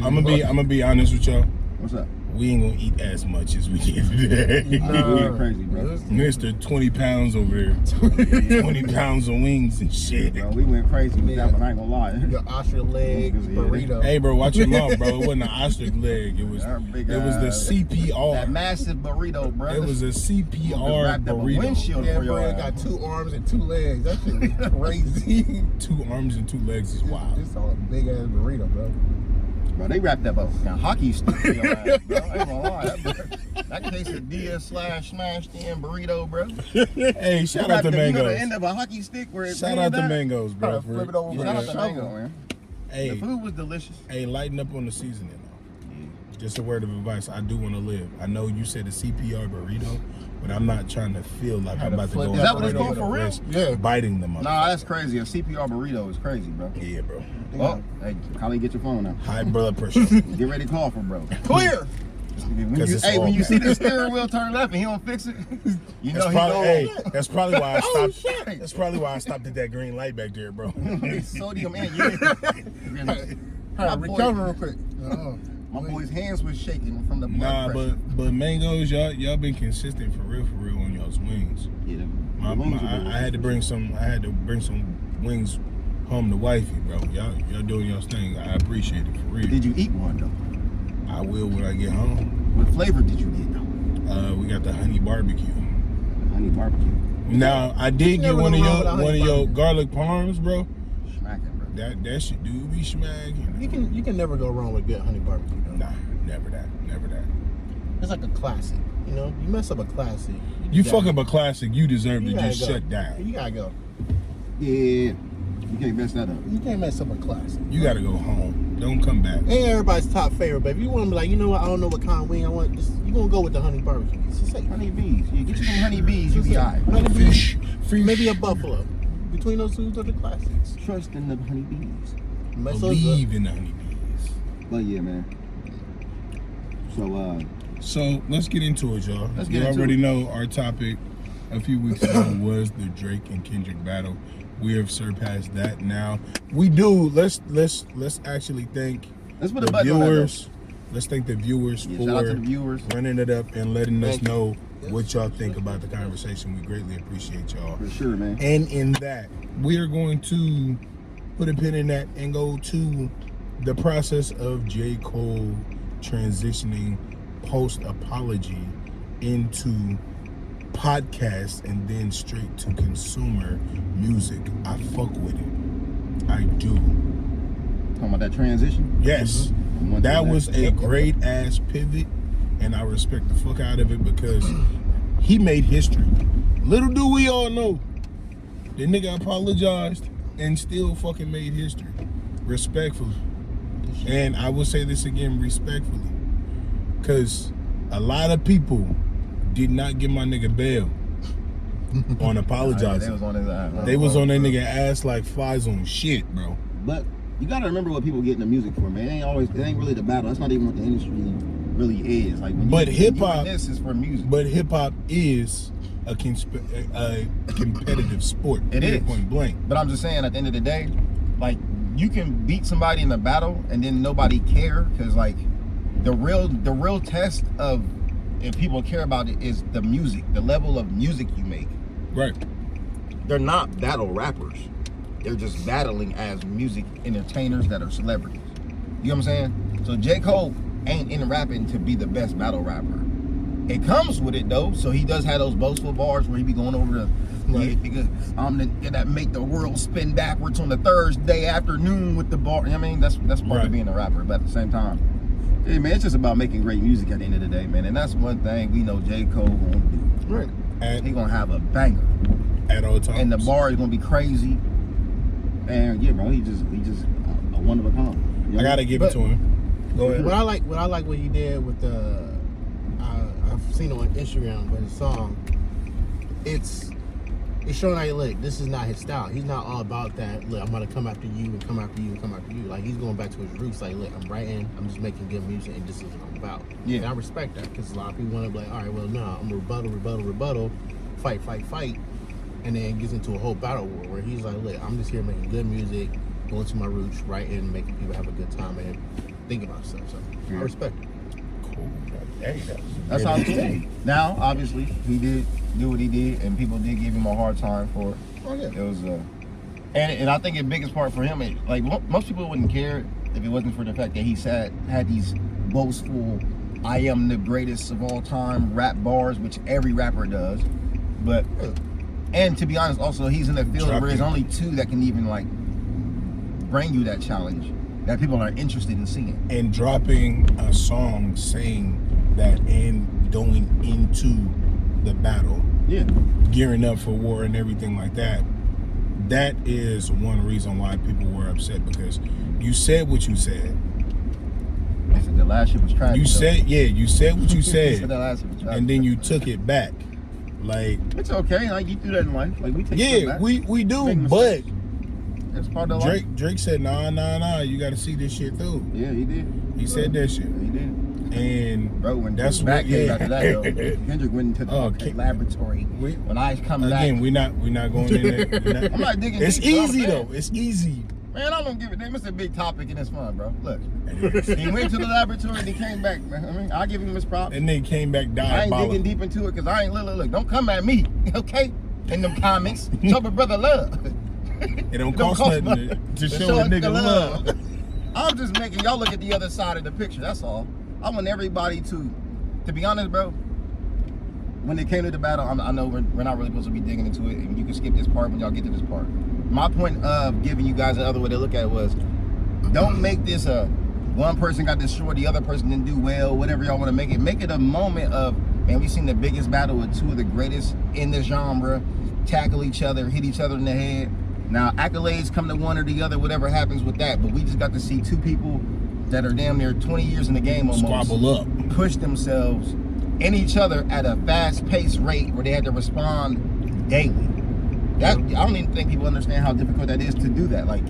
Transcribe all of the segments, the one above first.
I'm gonna be honest with y'all. What's up? We ain't gonna eat as much as we did today. We went crazy, bro. Mr. 20 pounds over there. 20 pounds of wings and shit. Bro, we went crazy with that one, I ain't gonna lie. Your ostrich leg burrito. Hey, bro, watch your mouth, bro. It wasn't an ostrich leg. It was the CPR. That massive burrito, bro. It was a CPR burrito. Windshield Yeah, for your bro, it got 2 arms and 2 legs. That shit is crazy. 2 arms and 2 legs is wild. It's all a big ass burrito, bro. Bro, they wrapped up a hockey stick for your ass, bro. I ain't gonna lie. That quesadilla / smashed in burrito, bro. Hey, shout out to Mangoes. You know the end of a hockey stick where it's shout out to Mangoes, bro. Flip it over. Shout out to Mango, man. Hey, the food was delicious. Hey, lighten up on the seasoning, though. Yeah. Just a word of advice. I do want to live. I know you said a CPR burrito, but I'm not trying to feel like I'm about to go. Is that what it's called for real? Yeah. Biting them up. Nah, that's crazy. A CPR burrito is crazy, bro. Yeah, bro. Well, hey, Kali, get your phone now. High blood pressure. Get ready to call for bro. Clear. When you see the steering wheel turn left and he don't fix it, you know that's probably why I stopped. That's probably why I stopped at that green light back there, bro. Sodium and recover real quick. My boy's hands was shaking from the blood pressure. but Mangoes, y'all been consistent for real on y'all's wings. Yeah, I had to bring some wings home to wifey, bro. Y'all doing y'all's thing. I appreciate it for real. Did you eat one though? I will when I get home. What flavor did you get though? We got the honey barbecue. Honey barbecue. Now I did get one of your garlic parms, bro. Smacking, bro. That shit do be smacking. You can never go wrong with good honey barbecue, though. Nah, never that. It's like a classic, you know. You mess up a classic. You fuck up a classic, you deserve to just shut down. You gotta go. Yeah. You can't mess that up. You can't mess up a classic. You gotta go home. Don't come back. Ain't everybody's top favorite, but if you want to be like, you know what, I don't know what kind of wing I want, you gonna go with the honey barbecue. It's just safe. Honey bees. You get you some honey bees, you be alright. Honey bees, maybe a buffalo. Between those two are the classics. Trust in the honey bees. Believe in the honey bees. But yeah, man. So let's get into it, y'all. You already know our topic a few weeks ago was the Drake and Kendrick battle. We have surpassed that now. We do. Let's actually thank the viewers. Let's thank the viewers for shout out to the viewers. running it up and letting us know what y'all think about the conversation. We greatly appreciate y'all. For sure, man. And in that, we are going to put a pin in that and go to the process of J. Cole transitioning post-apology into podcast and then straight to consumer music. I fuck with it. I do. Talking about that transition? Yes. Mm-hmm. That was a great ass pivot, and I respect the fuck out of it because he made history. Little do we all know, the nigga apologized and still fucking made history. Respectfully. And I will say this again, respectfully. Because a lot of people did not give my nigga bail on apologizing. They was on his ass. They was on that nigga ass like flies on shit, bro. But you gotta remember what people get into music for, man. It ain't really the battle. That's not even what the industry really is. Like, hip hop, this is for music. But hip hop is a competitive sport. It is point blank. But I'm just saying, at the end of the day, like, you can beat somebody in a battle and then nobody care, because like the real test of if people care about it is the music, the level of music you make. Right. They're not battle rappers. They're just battling as music entertainers that are celebrities. You know what I'm saying? So J. Cole ain't in rapping to be the best battle rapper. It comes with it though, so he does have those boastful bars where he be going over because I'm the that make the world spin backwards on the Thursday afternoon with the bar. You know what I mean? That's part of being a rapper, but at the same time, hey man, it's just about making great music at the end of the day, man. And that's one thing we know J. Cole gonna do. Right. He gonna have a banger at all times. And the bar is gonna be crazy. And yeah, bro, he just a one of a kind. You know? I gotta give it to him. Go ahead. What I like what he did with the I've seen it on Instagram, but his song, it's showing like, look, this is not his style. He's not all about that. Look, I'm gonna come after you and come after you and come after you. Like, he's going back to his roots. Like, look, I'm writing, I'm just making good music, and this is what I'm about. Yeah. And I respect that, because a lot of people want to be like, all right, well, no, I'm rebuttal, fight, and then it gets into a whole battle war where he's like, look, I'm just here making good music, going to my roots, writing, making people have a good time, and think about stuff. So I respect it. Cool. Hey, That's how it's been. Now, obviously, he did do what he did, and people did give him a hard time for it. Oh yeah. It was, and I think the biggest part for him, like most people wouldn't care if it wasn't for the fact that he had these boastful, "I am the greatest of all time" rap bars, which every rapper does. But, and to be honest, also he's in a field where there's only two that can even like bring you that challenge that people are interested in seeing. And dropping a song saying that and going into the battle, Yeah. gearing up for war and everything like that. That is one reason why people were upset, because you said what you said. They said the last shit was trash. You said what you They said, said the last shit was trash. and then you took it back. Like, It's okay. Like you do that in life. Like we take yeah, stuff back. we do, Make but mistakes. That's part of life. Drake said, nah, you got to see this shit through. Yeah, he did. He said that shit, He did. and Bro, when that's back what. came Yeah. after that, though, Kendrick went into the laboratory. When I come Again, back, we're not going in there. I'm not digging. It's deep, bro, easy man. though. It's easy. Man, I don't give a damn. It's a big topic and it's fun, bro. Look, he went to the laboratory and he came back, man. I mean, I'll give him his props. And then came back I ain't diabolical. digging deep into it because I ain't look. Don't come at me, okay? In them comments, show a brother love. It don't cost nothing to show a nigga love. I'm just making y'all look at the other side of the picture. That's all. I want everybody to be honest, bro. When it came to the battle, I know we're not really supposed to be digging into it, and you can skip this part when y'all get to this part. My point of giving you guys another way to look at it was, don't make this a one person got destroyed, the other person didn't do well, whatever y'all want to make it. Make it a moment of, man, we've seen the biggest battle with two of the greatest in the genre tackle each other, hit each other in the head. Now, accolades come to one or the other, whatever happens with that, but we just got to see two people that are damn near 20 years in the game almost Squabble up. push themselves in each other at a fast-paced rate where they had to respond daily. That I don't even think people understand how difficult that is to do that. Like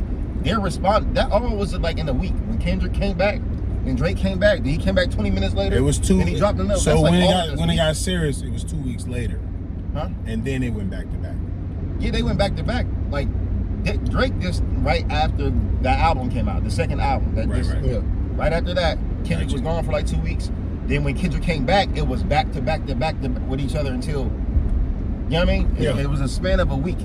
their response, that all was like in a week. When Kendrick came back, and Drake came back, then he came back 20 minutes later. It was 2. And he dropped another. So That's when like it got serious, it was 2 weeks later, huh? and then it went back to back. Yeah, they went back to back. Like Drake just right after that album came out, the second album. Right after that, Kendrick was gone for like 2 weeks. Then when Kendrick came back, it was back to back with each other until, you know what I mean? Yeah. It was a span of a week.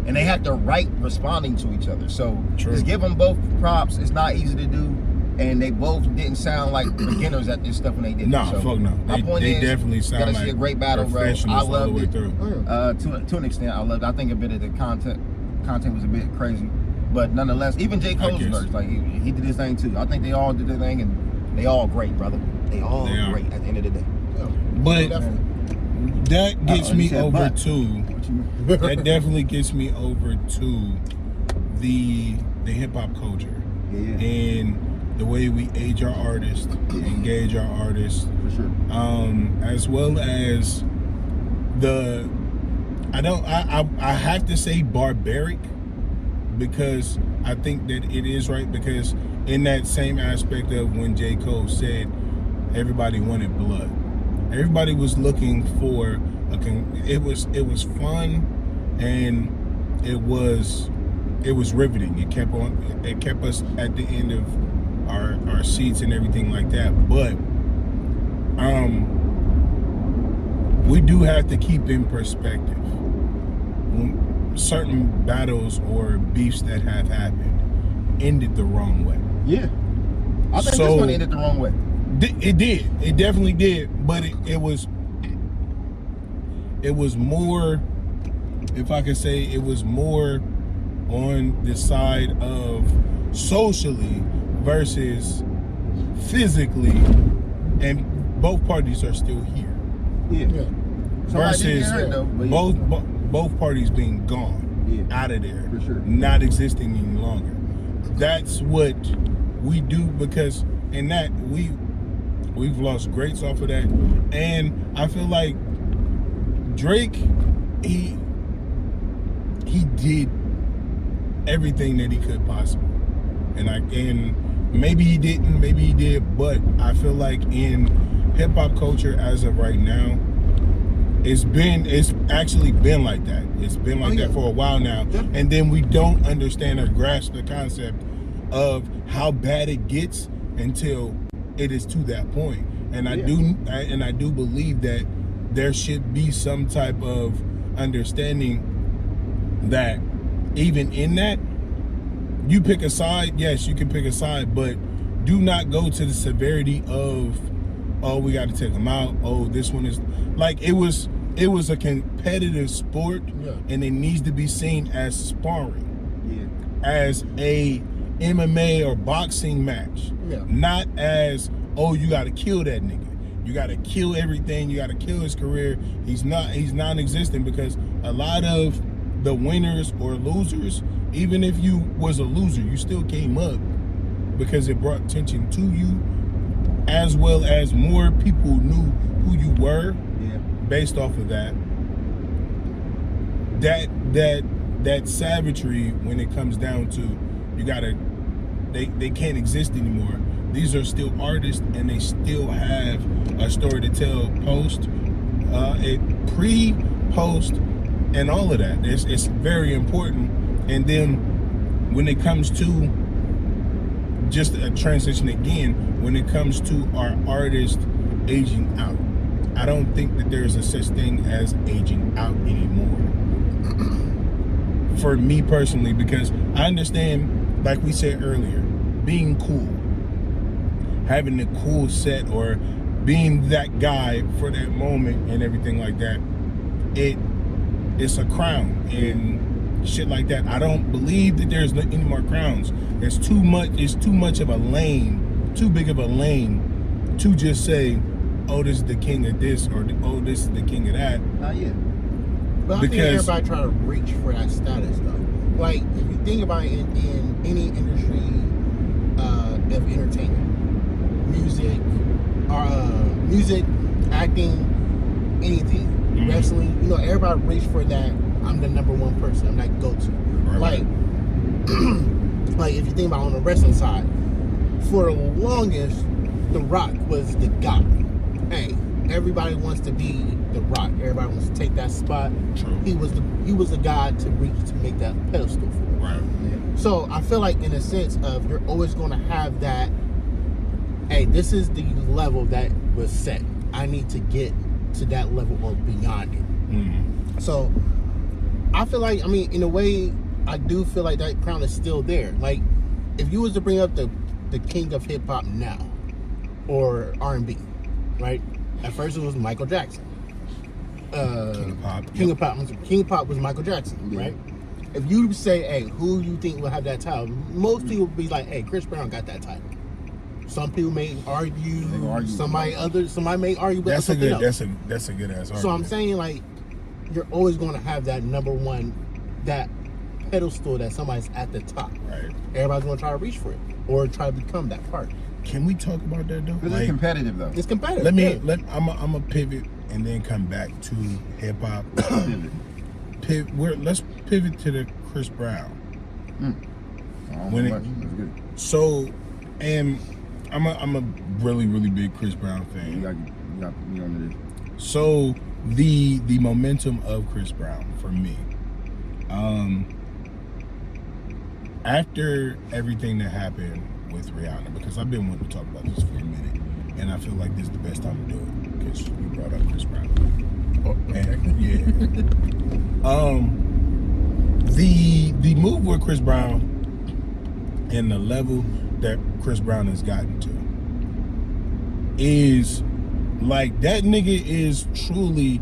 And they had to write responding to each other. So True. Just give them both props. It's not easy to do. And they both didn't sound like beginners at this stuff when they did No, it. So fuck no. my point They is, definitely sound gotta like see a great battle, bro. I professionals all the loved way it. through. To an extent, I loved it. I think a bit of the content was a bit crazy. But nonetheless, even J. Cole's verse, like he did his thing too. I think they all did their thing, and they all great, brother. They all great at the end of the day. But that gets me over but. to. That definitely gets me over to the hip hop culture and the way we age our artists, engage our artists, For sure. As well as I have to say barbaric, because I think that it is right, because in that same aspect of when J. Cole said everybody wanted blood, everybody was looking for it was fun, and it was riveting. It kept us at the end of our seats and everything like that. But we do have to keep in perspective certain battles or beefs that have happened ended the wrong way. Yeah. I think this one ended the wrong way. It did. It definitely did. But it was more, if I could say, it was more on the side of socially versus physically, and both parties are still here. Yeah. Versus though, both parties being gone, out of there, For sure. not existing any longer. That's what we do, because in that we've lost greats off of that, and I feel like Drake, he did everything that he could possibly, and maybe he didn't, maybe he did, but I feel like in hip hop culture as of right now, it's actually been like that. It's been like that for a while now, and then we don't understand or grasp the concept of how bad it gets until it is to that point. And I do believe that there should be some type of understanding that even in that, you pick a side. Yes, you can pick a side, but do not go to the severity of, oh, we got to take them out. Oh, this one is like, it was a competitive sport, and it needs to be seen as sparring, as a MMA or boxing match, not as, oh, you got to kill that nigga. You got to kill everything. You got to kill his career. He's non-existent, because a lot of the winners or losers, even if you was a loser, you still came up because it brought attention to you, as well as more people knew who you were based off of that. That savagery, when it comes down to, they can't exist anymore. These are still artists, and they still have a story to tell post, pre, post, and all of that. It's very important. And then when it comes to just a transition again, when it comes to our artists aging out, I don't think that there's a such thing as aging out anymore. For me personally, because I understand, like we said earlier, being cool, having the cool set, or being that guy for that moment and everything like that, it's a crown and shit like that. I don't believe that there's any more crowns. It's too much of a lane, too big of a lane to just say, oh, this is the king of this, or oh, this is the king of that. Not yet. But I think everybody trying to reach for that status, though. Like, if you think about it, in any industry of entertainment, music, acting, anything, wrestling, everybody reach for that. I'm the number one person. I'm that go-to. Right. Like if you think about on the wrestling side, for the longest, The Rock was the guy. Hey, everybody wants to be The Rock. Everybody wants to take that spot. True. He was the guy to reach to make that pedestal for. Right. Yeah. So I feel like, in a sense of, you're always going to have that. Hey, this is the level that was set. I need to get to that level or beyond it. So I feel like, in a way, I do feel like that crown is still there. Like, if you was to bring up the king of hip hop now, or R&B, right? At first it was Michael Jackson. King of Pop. King of Pop was Michael Jackson, right? If you say, hey, who you think will have that title? Most people would be like, hey, Chris Brown got that title. Some people may argue. Somebody may argue. But That's a good ass argument. So I'm saying, like, you're always going to have that number one, that pedestal that somebody's at the top. Right. Everybody's going to try to reach for it or try to become that part. Can we talk about that though? Because it's competitive though. It's competitive. I'm a pivot and then come back to hip hop. Let's pivot to the Chris Brown. That's good. So, and I'm a really, really big Chris Brown fan. You got me on this. So the momentum of Chris Brown for me, after everything that happened with Rihanna, because I've been wanting to talk about this for a minute, and I feel like this is the best time to do it because you brought up Chris Brown. The move with Chris Brown and the level that Chris Brown has gotten to is like, that nigga is truly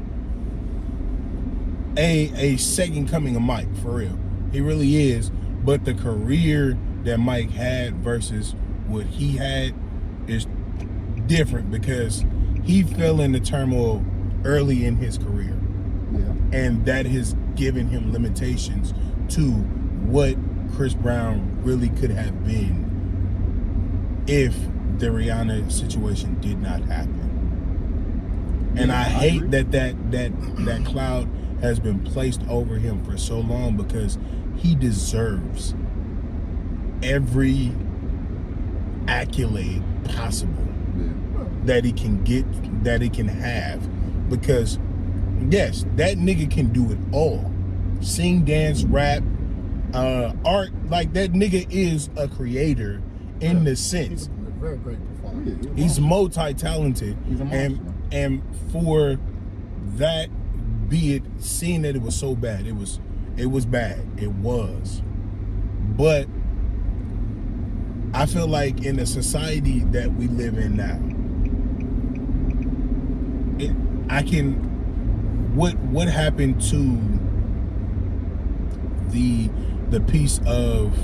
a second coming of Mike, for real. He really is. But the career that Mike had versus what he had is different, because he fell into turmoil early in his career. And that has given him limitations to what Chris Brown really could have been if the Rihanna situation did not happen. And I hate that cloud has been placed over him for so long, because he deserves every accolade possible that he can get, that he can have. Because yes, that nigga can do it all. Sing, dance, rap, art. Like, that nigga is a creator in the sense. very great performer. Yeah, He's multi-talented. He's a monster. And for that, be it seen that it was so bad, it was bad. It was. But I feel like in the society that we live in now, what happened to the piece of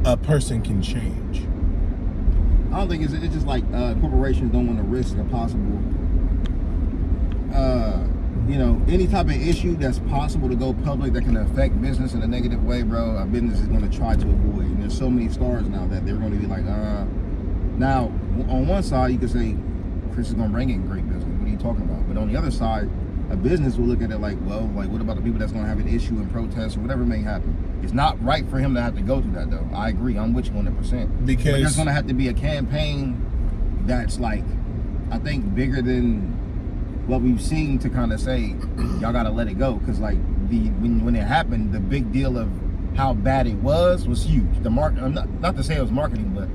a person can change? I don't think it's just like corporations don't want to risk a possible, any type of issue that's possible to go public that can affect business in a negative way, bro. A business is going to try to avoid. And there's so many stars now that they're going to be like, Now, on one side, you could say Chris is going to bring in great business. What are you talking about? But on the other side, a business will look at it like, well, like what about the people that's going to have an issue and protest or whatever may happen? It's not right for him to have to go through that, though. I agree. I'm with you 100%. Because but there's going to have to be a campaign that's like, I think, bigger than what we've seen to kind of say, y'all got to let it go. Because like when it happened, the big deal of how bad it was huge. The not to say it was marketing, but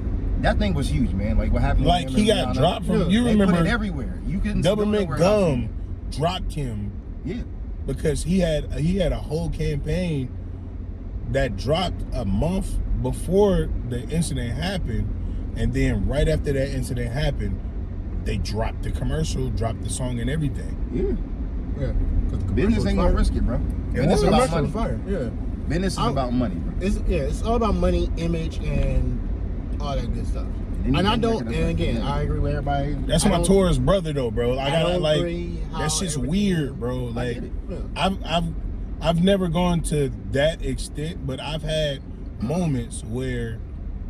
that thing was huge, man. Like what happened? Like he got dropped from. You remember put it everywhere. You couldn't. Government Gum dropped him. Yeah. Because he had a whole campaign that dropped a month before the incident happened, and then right after that incident happened, they dropped the commercial, dropped the song, and everything. Yeah. Business ain't gonna risk it, bro. Business is about money. Fire. Yeah. Business is about money, bro. It's all about money, image, and all that good stuff. And I don't. And again, I agree with everybody. That's my Taurus brother, though, bro. I gotta like. Agree that's just weird, bro. Like, Yeah. I've never gone to that extent, but I've had moments where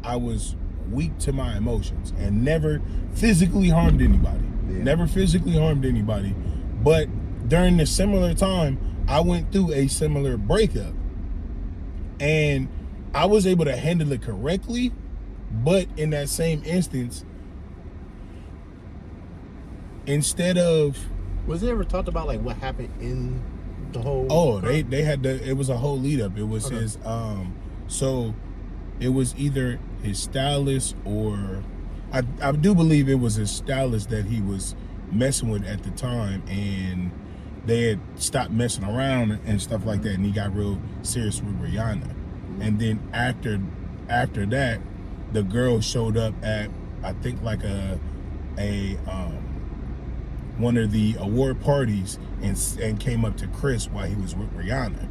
I was weak to my emotions and never physically harmed anybody. Yeah. Never physically harmed anybody. But during the similar time, I went through a similar breakup. And I was able to handle it correctly, but in that same instance, instead of... Was it ever talked about like what happened in the whole... Oh, they had it was a whole lead up. It was Okay. his so it was either his stylist or I do believe it was his stylist that he was messing with at the time, and they had stopped messing around and stuff like that, and he got real serious with Rihanna. And then after that, the girl showed up at, I think, like a one of the award parties and came up to Chris while he was with Rihanna.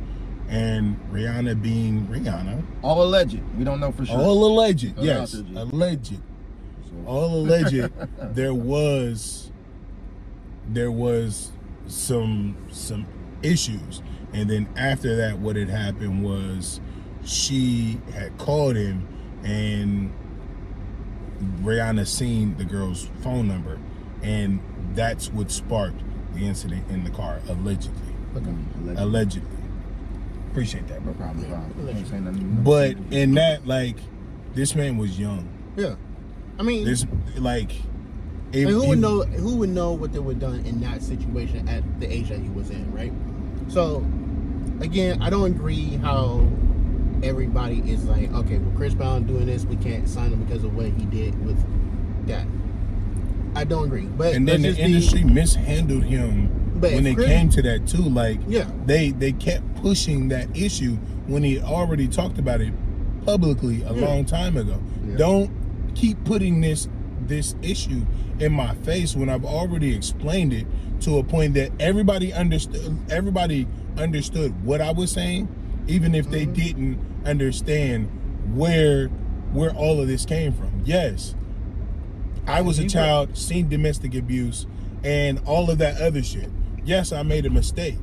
And Rihanna being Rihanna. All alleged. We don't know for sure. All alleged, All yes. alleged. Alleged. All alleged. There was some issues. And then after that, what had happened was she had called him, and Rihanna seen the girl's phone number, and that's what sparked the incident in the car, allegedly. Okay. Allegedly. Appreciate that, bro. No problem. Can't say nothing. But in that, like, this man was young. Yeah. I mean, This, like, and who would know what they would have done in that situation at the age that he was in, right? So, again, I don't agree how everybody is like, okay, well, Chris Brown doing this, we can't sign him because of what he did with that. I don't agree. But and then the industry mishandled him when it came to that too. Like, yeah, they kept pushing that issue when he already talked about it publicly a long time ago. Yeah. Don't keep putting this issue in my face when I've already explained it to a point that everybody understood what I was saying, even if they didn't understand where all of this came from. Yes, I was a child, seen domestic abuse and all of that other shit. Yes, I made a mistake.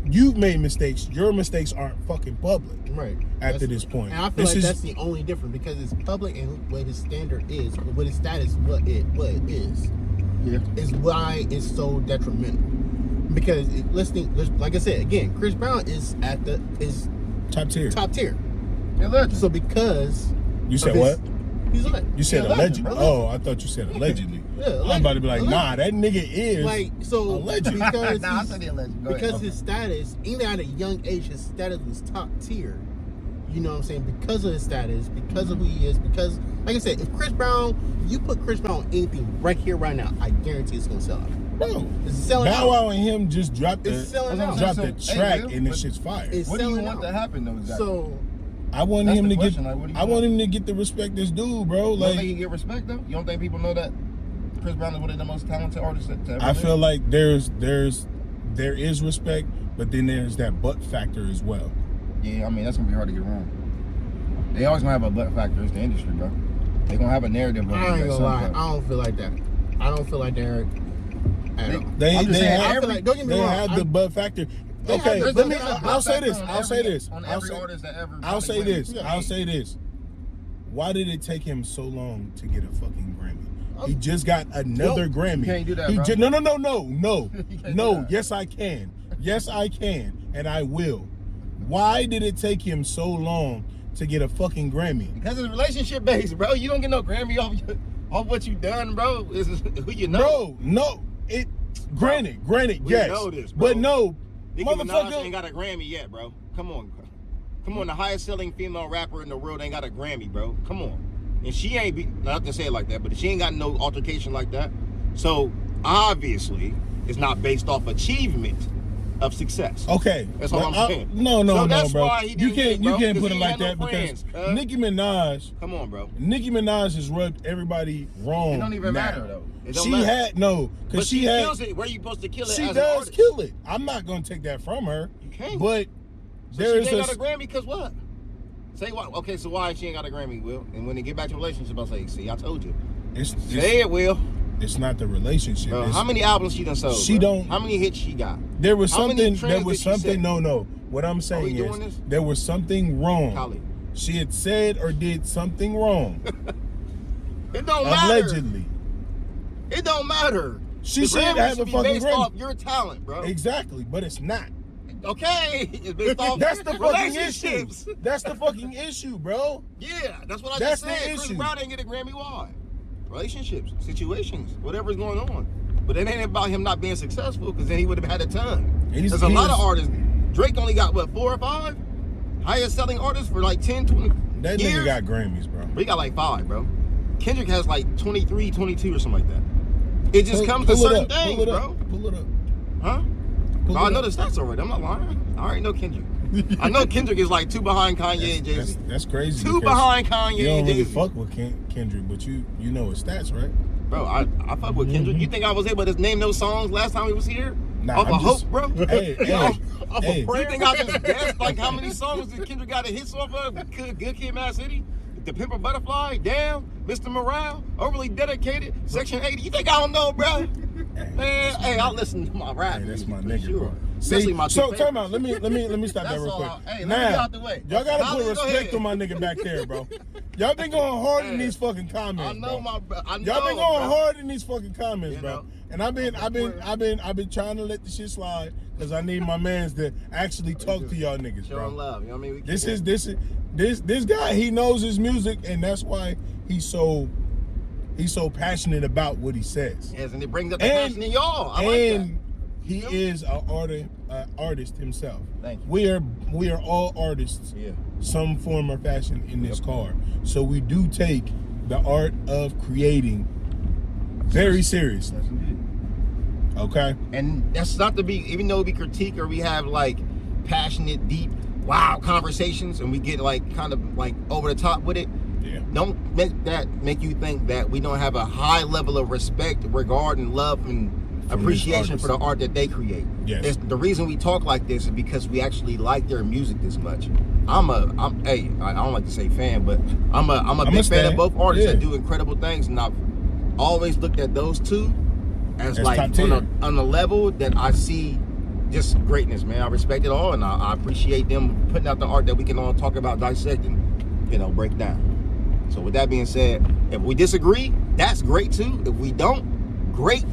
You've made mistakes. Your mistakes aren't fucking public. Right. After this point. And I feel like that's the only difference, because it's public and what his standard is, what his status, what it is. Yeah. Is why it's so detrimental. Because like I said, again, Chris Brown is top tier. Top tier. Yeah, legend. So because You said what? He's a legend. You said Yeah, allegedly. legend, Oh, I thought you said allegedly. Yeah, I'm about to be like, nah, that nigga is like, so alleged. because Nah, I said he alleged. Go ahead. his status, even at a young age, his status was top tier. you know what I'm saying, because of his status, because of who he is, because, like I said, if you put Chris Brown on anything right here, right now, I guarantee it's going to sell out. Bro, It's selling Bow out. Wow and him just dropped It's selling out. dropped the So, track hey, and this but shit's fire. It's What do you selling want out. to happen though? Exactly. So, I want That's him the to question, get. like, what do you I want want? him to get the respect this dude, bro. You don't Like, think he get respect though? You don't think people know that Chris Brown is one of the most talented artists that ever I lived? feel like there is respect, but then there's that butt factor as well. Yeah, I mean that's gonna be hard to get wrong. They always gonna have a butt factor. It's the industry, bro. They gonna have a narrative. Of I ain't at gonna some lie. point. I don't feel like that. I don't feel like they're at all. They I'm just saying, have, I feel like, don't get me they wrong, have the butt factor. They Okay, have- let me. there's a I'll butt say factor this. on I'll say every- this. On I'll every say. artist that ever. I'll say probably this. went. I'll say this. Why did it take him so long to get a fucking Grammy? He just got another Grammy. You can't do that, He bro. no. You can't do No, that. yes I can. Yes I can, and I will. Why did it take him so long to get a fucking Grammy? Because it's relationship based, bro. You don't get no Grammy off what you done, bro. It's who you know. Bro, no. Granted, We yes. know this, bro. But no, Nicki Minaj motherfucker. ain't got a Grammy yet, bro. Come on. The highest selling female rapper in the world ain't got a Grammy, bro. Come on. And she ain't not to say it like that, but she ain't got no altercation like that. So obviously, it's not based off achievement of success. Okay. That's all I'm saying. No, So that's bro. why he You didn't can't get it, bro, you can't 'cause put it he like had no that friends, because cuz. Nicki Minaj Come on, bro. has rubbed everybody wrong. It don't even now. matter though. It don't She matter. had no, But because she she had. kills it. Where you supposed to kill it? She as an does artist? kill it. I'm not gonna take that from her. You can't. But So there is she ain't got a Grammy because what? Say what? Okay, so why she ain't got a Grammy, Will? And when they get back to relationship, I'll say, see, I told you. Say it, Will. It's not the relationship. Bro, It's- how many albums she done sold? She bro? don't- How many hits she got? There was How many something. There trends was did she something. set? No. What I'm saying doing is this? there was something wrong. Khalid. She had said or did something wrong. It don't matter. Allegedly. It don't matter. She The should Grammy have a should be fucking based Grammy. off your talent, bro. Exactly, but it's not. Okay, it's based off That's the fucking issue. relationships. That's the fucking issue, bro. Yeah, that's what I That's just the said. Chris issue. Brown didn't get a Grammy. Why? Relationships, situations, whatever's going on. But it ain't about him not being successful, because then he would have had a ton. There's a lot of artists. Drake only got, what, 4 or 5? Highest selling artists for like 10, 20 That years? nigga got Grammys, bro. He got like 5, bro. Kendrick has like 23, 22 or something like that. It just comes to Pull it certain up, things, pull it bro. up, Pull it up. Huh? Pull No, I it know up. the stats already. I'm not lying. I already know Kendrick. I know Kendrick is like 2 behind Kanye and Jay-Z. That's crazy. 2 because behind Kanye You don't and really Jay-Z. fuck with Kendrick, but you know his stats, right? Bro, I fuck with Kendrick. You think I was able to name those songs last time he was here? Nah, Off I'm of just- hope, bro. Hey, Off hey. of prayer. You think I just guessed like how many songs did Kendrick got a hits off of? Good Kid, Mad City, The Pimper Butterfly, Damn, Mr. Morale, Overly Dedicated, Section 80. You think I don't know, bro? Man, hey, I listen to my rap. Hey, that's my music, nigga, for sure. bro. Especially my So two time out. favorites. Let me stop that That's real all quick. Hey, let me get out the way. Y'all gotta Holly, put go respect ahead. on my nigga back there, bro. Y'all been going hard in Hey, these fucking comments. I know bro. I know, Y'all been going bro. hard in these fucking comments, You bro. know. And I've been trying to let the shit slide because I need my mans to actually talk to y'all niggas, Show bro. love. You know what I mean? We This keep is this guy. He knows his music, and that's why he's so passionate about what he says. Yes, and it brings up the And- passion in y'all. I like and that. he is an artist himself. Thank you. We are all artists, Yeah. some form or fashion in this car. So we do take the art of creating very seriously. Yes, indeed. Okay. And that's not to be, even though we critique or we have like passionate, deep, wow conversations, and we get like kind of like over the top with it. Yeah. Don't make you think that we don't have a high level of respect, regard, and love and For appreciation these for the art that they create. Yes. It's, the reason we talk like this is because we actually like their music this much. I don't like to say fan, but I'm a big fan stan. of both artists Yeah. that do incredible things, and I've always looked at those two as like top tier. on a level that I see just greatness, man. I respect it all, and I appreciate them putting out the art that we can all talk about, dissect, and break down. So with that being said, if we disagree, that's great too. If we don't, great.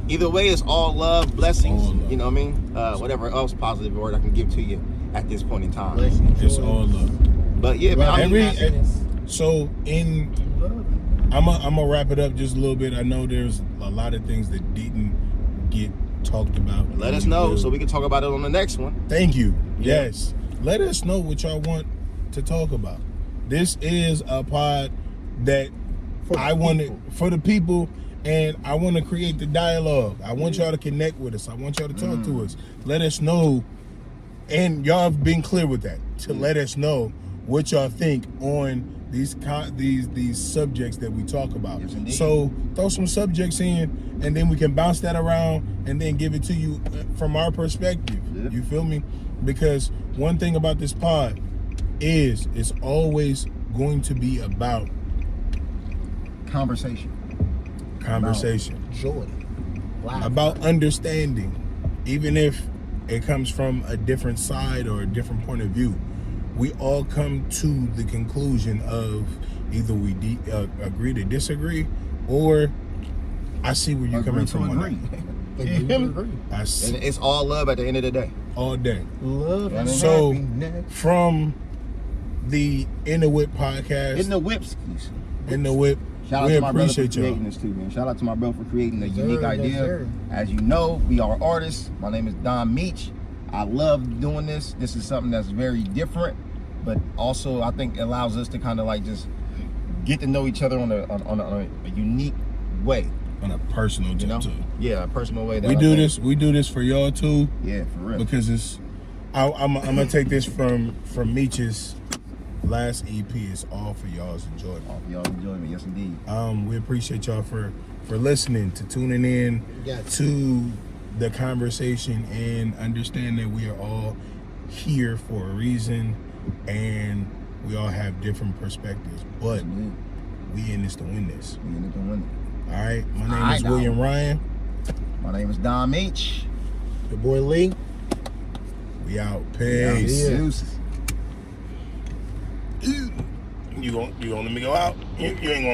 Either way, it's all love, blessings. All love. You know what I mean? Whatever else positive word I can give to you at this point in time. It's all love. But yeah, man. I mean, So I'm gonna wrap it up just a little bit. I know there's a lot of things that didn't get talked about. let us know so we can talk about it on the next one. Thank you. Yeah. Yes. Let us know what y'all want to talk about. This is a pod that For the I want it people. for the people, and I want to create the dialogue. I want y'all to connect with us. I want y'all to talk to us. Let us know, and y'all have been clear with that, to let us know what y'all think on these subjects that we talk about. Yes, indeed. So throw some subjects in, and then we can bounce that around and then give it to you from our perspective. Yep. You feel me? Because one thing about this pod is it's always going to be about Conversation. Joy. Laughter. about understanding, even if it comes from a different side or a different point of view. We all come to the conclusion of either we agree to disagree, or I see where you're coming from on Agree. that. Agree to agree. I see And it's all love at the end of the day. all day. Love and So happiness. from the In the Whip podcast, In the whipskis. In the Whip, Shout out we to my brother for appreciate y'all. creating this too, man. Shout out to my brother for creating a Yes, unique sir. Yes, idea. sir. As you know, we are artists. My name is Don Meach. I love doing this. This is something that's very different, but also I think allows us to kind of like just get to know each other on a unique way. On a personal You know? tip too. Yeah, a personal way. That We I do think- this. We do this for y'all too, Yeah, for real. because it's. I'm gonna take this from Meech's last EP. It's all for y'all's enjoyment. Oh, y'all enjoyment, yes indeed. We appreciate y'all for listening, to tuning in Yes. to the conversation, and understand that we are all here for a reason, and we all have different perspectives, but Indeed. we in this to win this. We in it to win it. All right, my name All right, is now. William Ryan. My name is Don Meach. Your boy Lee. We out. Peace. Yeah. Deuces. You gonna let me go out? You ain't gonna.